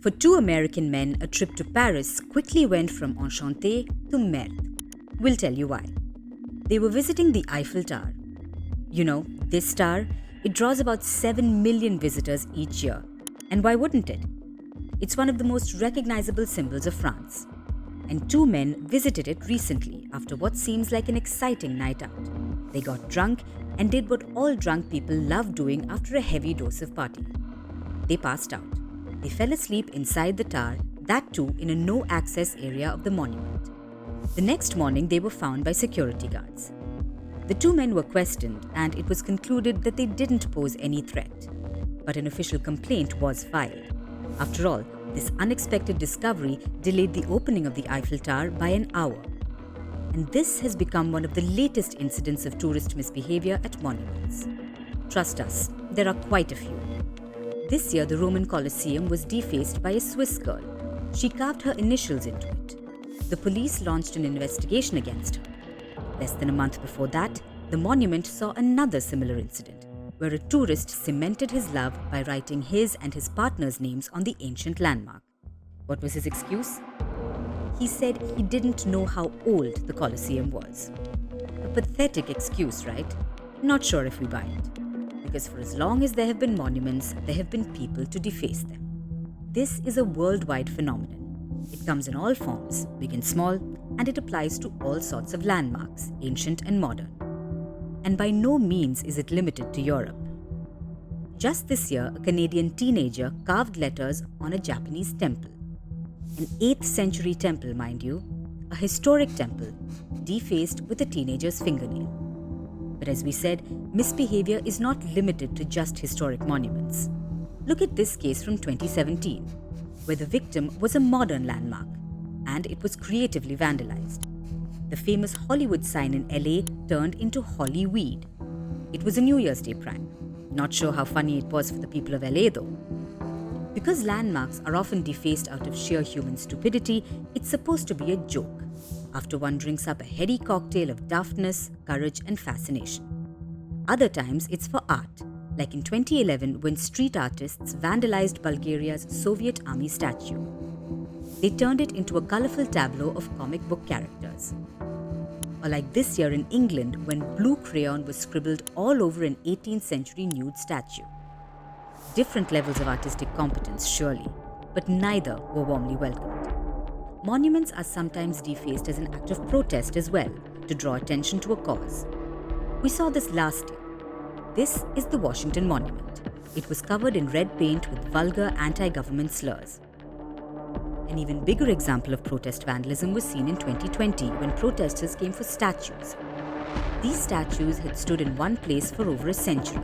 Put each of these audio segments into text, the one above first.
For two American men, a trip to Paris quickly went from enchanté to merde. We'll tell you why. They were visiting the Eiffel Tower. You know, this tower, it draws about 7 million visitors each year. And why wouldn't it? It's one of the most recognizable symbols of France. And two men visited it recently after what seems like an exciting night out. They got drunk and did what all drunk people love doing after a heavy dose of partying. They passed out. They fell asleep inside the tower, that too in a no-access area of the monument. The next morning, they were found by security guards. The two men were questioned, and it was concluded that they didn't pose any threat. But an official complaint was filed. After all, this unexpected discovery delayed the opening of the Eiffel Tower by an hour. And this has become one of the latest incidents of tourist misbehavior at monuments. Trust us, there are quite a few. This year, the Roman Colosseum was defaced by a Swiss girl. She carved her initials into it. The police launched an investigation against her. Less than a month before that, the monument saw another similar incident, where a tourist cemented his love by writing his and his partner's names on the ancient landmark. What was his excuse? He said he didn't know how old the Colosseum was. A pathetic excuse, right? Not sure if we buy it. Because for as long as there have been monuments, there have been people to deface them. This is a worldwide phenomenon. It comes in all forms, big and small, and it applies to all sorts of landmarks, ancient and modern. And by no means is it limited to Europe. Just this year, a Canadian teenager carved letters on a Japanese temple. An 8th century temple, mind you, a historic temple, defaced with a teenager's fingernail. But as we said, misbehavior is not limited to just historic monuments. Look at this case from 2017, where the victim was a modern landmark, and it was creatively vandalized. The famous Hollywood sign in LA turned into Hollyweed. It was a New Year's Day prank. Not sure how funny it was for the people of LA though. Because landmarks are often defaced out of sheer human stupidity, it's supposed to be a joke, after one drinks up a heady cocktail of daftness, courage and fascination. Other times it's for art, like in 2011 when street artists vandalized Bulgaria's Soviet army statue. They turned it into a colourful tableau of comic book characters. Or like this year in England when blue crayon was scribbled all over an 18th century nude statue. Different levels of artistic competence, surely, but neither were warmly welcomed. Monuments are sometimes defaced as an act of protest as well, to draw attention to a cause. We saw this last year. This is the Washington Monument. It was covered in red paint with vulgar anti-government slurs. An even bigger example of protest vandalism was seen in 2020 when protesters came for statues. These statues had stood in one place for over a century.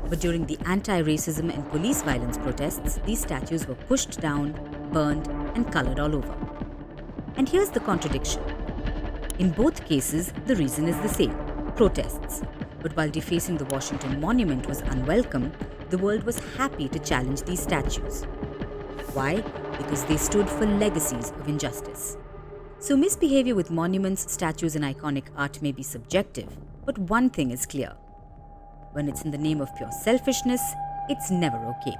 But during the anti-racism and police violence protests, these statues were pushed down, burned, and colored all over. And here's the contradiction. In both cases, the reason is the same: protests. But while defacing the Washington Monument was unwelcome, the world was happy to challenge these statues. Why? Because they stood for legacies of injustice. So misbehavior with monuments, statues, and iconic art may be subjective, but one thing is clear. When it's in the name of pure selfishness, it's never okay.